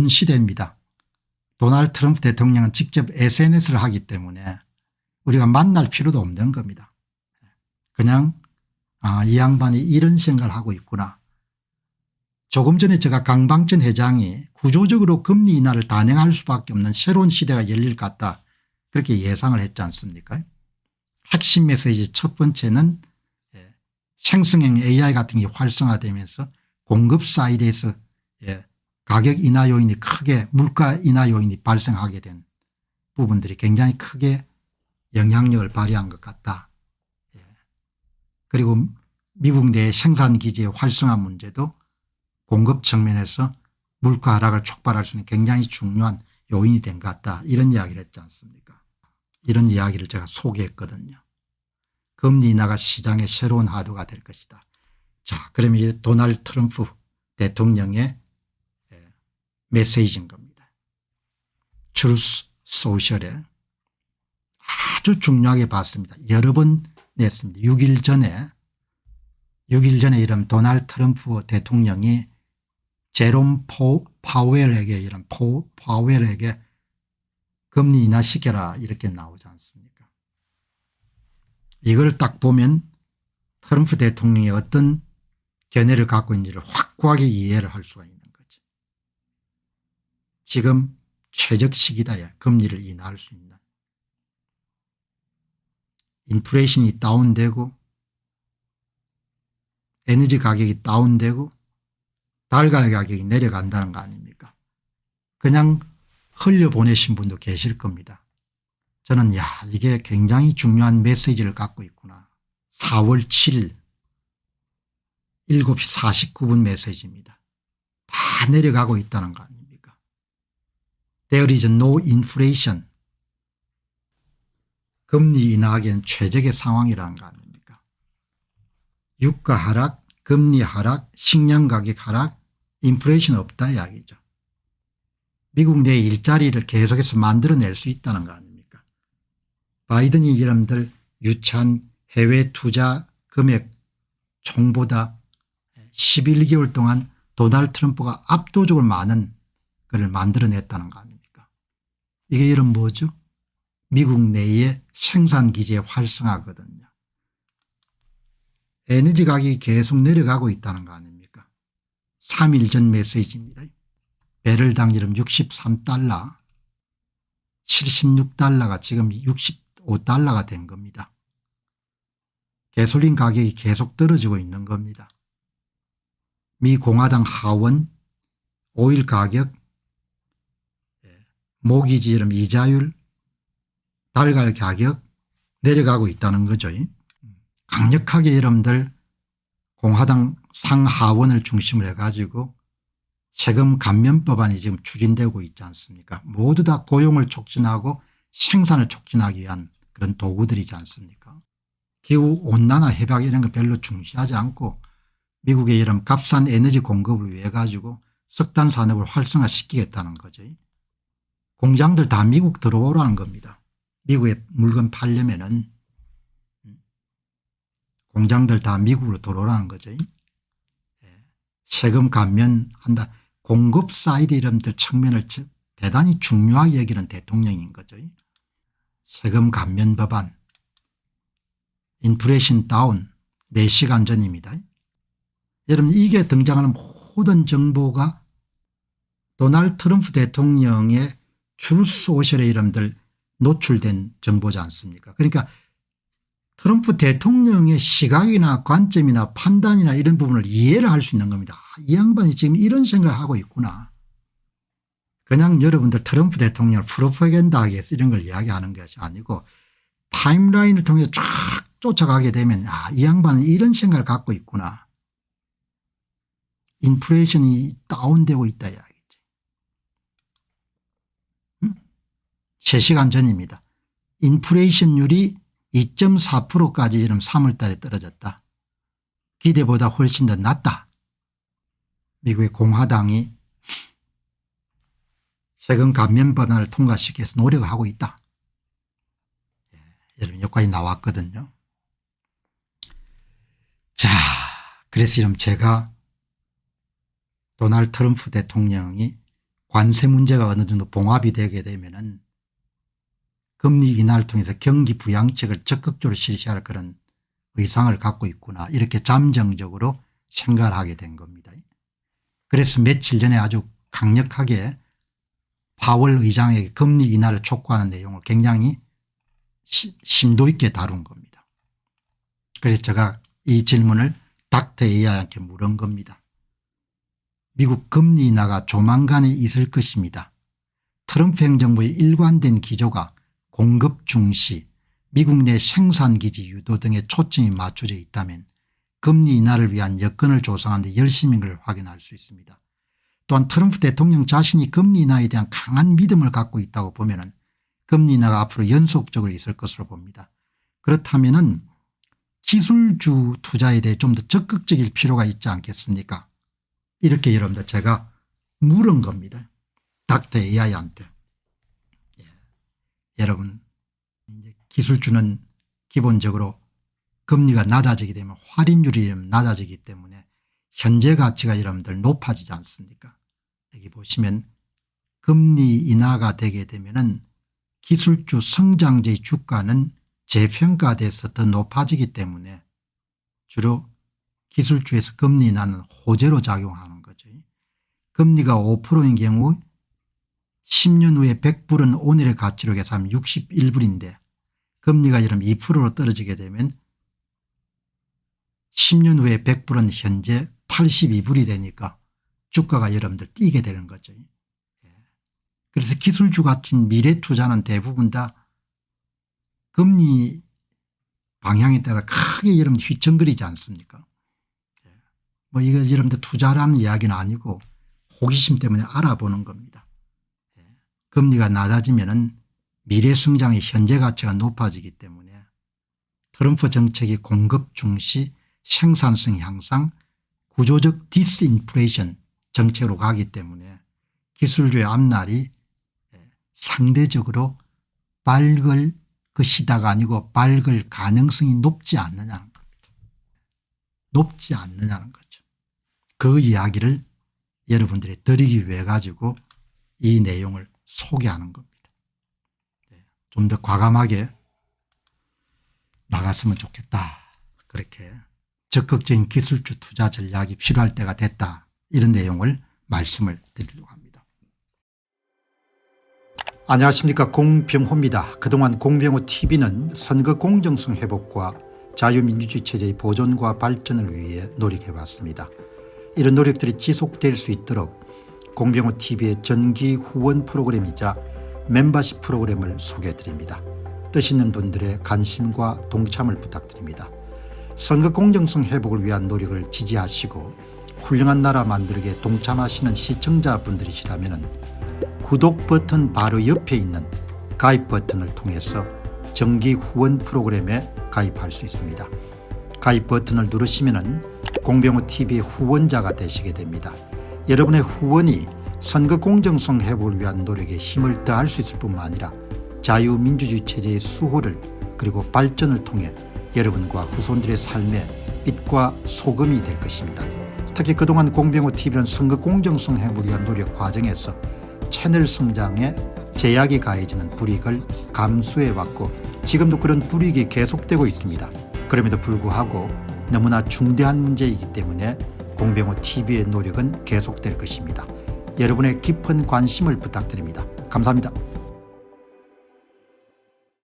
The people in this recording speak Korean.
좋은 시대입니다. 도널드 트럼프 대통령은 직접 SNS를 하기 때문에 우리가 만날 필요도 없는 겁니다. 그냥 이 양반이 이런 생각을 하고 있구나. 조금 전에 제가 강방전 회장이 구조적으로 금리 인하를 단행할 수밖에 없는 새로운 시대가 열릴 것 같다, 그렇게 예상을 했지 않습니까? 핵심 메시지 첫 번째는 생성형 AI 같은 게 활성화되면서 공급 사이드에서 가격 인하 요인이 크게, 물가 인하 요인이 발생하게 된 부분들이 굉장히 크게 영향력을 발휘한 것 같다. 그리고 미국 내 생산기지의 활성화 문제도 공급 측면에서 물가 하락을 촉발할 수 있는 굉장히 중요한 요인이 된 것 같다, 이런 이야기를 했지 않습니까? 이런 이야기를 제가 소개했거든요. 금리 인하가 시장의 새로운 하도가 될 것이다. 자, 그러면 이제 도널드 트럼프 대통령의 메시지인 겁니다. 트루스 소셜에 아주 중요하게 봤습니다. 여러 번 냈습니다. 6일 전에 이런 도널드 트럼프 대통령이 제롬 파웰에게 금리 인하시켜라, 이렇게 나오지 않습니까? 이걸 딱 보면 트럼프 대통령이 어떤 견해를 갖고 있는지를 확고하게 이해를 할 수가 있는 거죠. 지금 최적 시기다, 금리를 인하할 수 있는. 인플레이션이 다운되고 에너지 가격이 다운되고 달걀 가격이 내려간다는 거 아닙니까? 그냥 흘려보내신 분도 계실 겁니다. 저는 이게 굉장히 중요한 메시지를 갖고 있구나. 4월 7일 7시 49분 메시지입니다. 다 내려가고 있다는 거 아닙니까? There is no inflation. 금리 인하하기엔 최적의 상황이라는 거 아닙니까? 유가 하락, 금리 하락, 식량 가격 하락, 인플레이션 없다 이야기죠. 미국 내 일자리를 계속해서 만들어낼 수 있다는 거 아닙니까? 바이든이 여러분들 유치한 해외 투자 금액 총보다 11개월 동안 도널드 트럼프가 압도적으로 많은 것을 만들어냈다는 거 아닙니까? 이게 여러분 뭐죠? 미국 내의 생산기지의 활성화거든요. 에너지 가격이 계속 내려가고 있다는 거 아닙니까? 3일 전 메시지입니다. 배럴당 여러분 63달러, 76달러가 지금 65달러가 된 겁니다. 가솔린 가격이 계속 떨어지고 있는 겁니다. 미 공화당 하원 오일 가격, 모기지 여러분 이자율, 달걀 가격 내려가고 있다는 거죠. 강력하게 여러분들 공화당 상하원을 중심으로 해가지고 세금 감면 법안이 지금 추진되고 있지 않습니까? 모두 다 고용을 촉진하고 생산을 촉진하기 위한 그런 도구들이지 않습니까? 기후온난화 해박 이런 거 별로 중시하지 않고 미국의 이런 값싼 에너지 공급을 위해 가지고 석탄 산업을 활성화시키겠다는 거죠. 공장들 다 미국 들어오라는 겁니다. 미국에 물건 팔려면은 공장들 다 미국으로 들어오라는 거죠. 세금 감면한다. 공급 사이드 이런들 측면을 대단히 중요하게 여기는 대통령인 거죠. 세금 감면 법안, 인플레이션 다운 4시간 전입니다. 여러분 이게 등장하는 모든 정보가 도널드 트럼프 대통령의 트루스 소셜의 이름들 노출된 정보지 않습니까? 그러니까 트럼프 대통령의 시각이나 관점이나 판단이나 이런 부분을 이해를 할 수 있는 겁니다. 이 양반이 지금 이런 생각을 하고 있구나. 그냥 여러분들 트럼프 대통령을 프로파간다하기 위해서 이런 걸 이야기하는 것이 아니고 타임라인을 통해서 쫙 쫓아가게 되면 이 양반은 이런 생각을 갖고 있구나. 인플레이션이 다운되고 있다 이야기죠. 3시간 전입니다. 인플레이션율이 2.4%까지 지금 3월 달에 떨어졌다. 기대보다 훨씬 더 낮다. 미국의 공화당이 세금 감면 법안을 통과시키기 위해서 노력을 하고 있다. 여러분 여기까지 나왔거든요. 자, 그래서 지금 제가 도널드 트럼프 대통령이 관세 문제가 어느 정도 봉합이 되게 되면은 금리 인하를 통해서 경기 부양책을 적극적으로 실시할 그런 의상을 갖고 있구나 이렇게 잠정적으로 생각을 하게 된 겁니다. 그래서 며칠 전에 아주 강력하게 파월 의장에게 금리 인하를 촉구하는 내용을 굉장히 심도 있게 다룬 겁니다. 그래서 제가 이 질문을 닥터 AI한테 물은 겁니다. 미국 금리 인하가 조만간에 있을 것입니다. 트럼프 행정부의 일관된 기조가 공급 중시, 미국 내 생산기지 유도 등에 초점이 맞춰져 있다면 금리 인하를 위한 여건을 조성하는 데 열심인 걸 확인할 수 있습니다. 또한 트럼프 대통령 자신이 금리 인하에 대한 강한 믿음을 갖고 있다고 보면 금리 인하가 앞으로 연속적으로 있을 것으로 봅니다. 그렇다면 기술주 투자에 대해 좀 더 적극적일 필요가 있지 않겠습니까? 이렇게 여러분들 제가 물은 겁니다. 닥터 AI한테. 여러분 이제 기술주는 기본적으로 금리가 낮아지게 되면 할인율이 낮아지기 때문에 현재 가치가 여러분들 높아지지 않습니까? 여기 보시면 금리 인하가 되게 되면은 기술주 성장주의 주가는 재평가돼서 더 높아지기 때문에 주로 기술주에서 금리 인하는 호재로 작용하는 거죠. 금리가 5%인 경우 10년 후에 100불은 오늘의 가치로 계산하면 61불인데 금리가 여러분 2%로 떨어지게 되면 10년 후에 100불은 현재 82불이 되니까 주가가 여러분들 뛰게 되는 거죠. 그래서 기술주 같은 미래 투자는 대부분 다 금리 방향에 따라 크게 여러분 휘청거리지 않습니까? 뭐 이거 여러분들 투자라는 이야기는 아니고 호기심 때문에 알아보는 겁니다. 금리가 낮아지면은 미래 성장의 현재 가치가 높아지기 때문에 트럼프 정책이 공급 중시 생산성 향상 구조적 디스인플레이션 정책으로 가기 때문에 기술주의 앞날이 상대적으로 밝을 것이다가 아니고 밝을 가능성이 높지 않느냐는 겁니다. 높지 않느냐는 거죠. 그 이야기를 여러분들이 드리기 위해 가지고 이 내용을 소개하는 겁니다. 좀 더 과감하게 나갔으면 좋겠다. 그렇게 적극적인 기술주 투자 전략이 필요할 때가 됐다. 이런 내용을 말씀을 드리려고 합니다. 안녕하십니까, 공병호입니다. 그동안 공병호TV는 선거 공정성 회복과 자유민주주의 체제의 보존과 발전을 위해 노력해왔습니다. 이런 노력들이 지속될 수 있도록 공병호TV의 정기 후원 프로그램이자 멤버십 프로그램을 소개해드립니다. 뜻 있는 분들의 관심과 동참을 부탁드립니다. 선거 공정성 회복을 위한 노력을 지지하시고 훌륭한 나라 만들기에 동참하시는 시청자분들이시라면 구독 버튼 바로 옆에 있는 가입 버튼을 통해서 정기 후원 프로그램에 가입할 수 있습니다. 가입 버튼을 누르시면 공병호TV의 후원자가 되시게 됩니다. 여러분의 후원이 선거 공정성 회복을 위한 노력에 힘을 더할 수 있을 뿐만 아니라 자유민주주의 체제의 수호를 그리고 발전을 통해 여러분과 후손들의 삶에 빛과 소금이 될 것입니다. 특히 그동안 공병호TV는 선거 공정성 회복을 위한 노력 과정에서 채널 성장에 제약이 가해지는 불이익을 감수해왔고 지금도 그런 불이익이 계속되고 있습니다. 그럼에도 불구하고 너무나 중대한 문제이기 때문에 공병호TV의 노력은 계속될 것입니다. 여러분의 깊은 관심을 부탁드립니다. 감사합니다.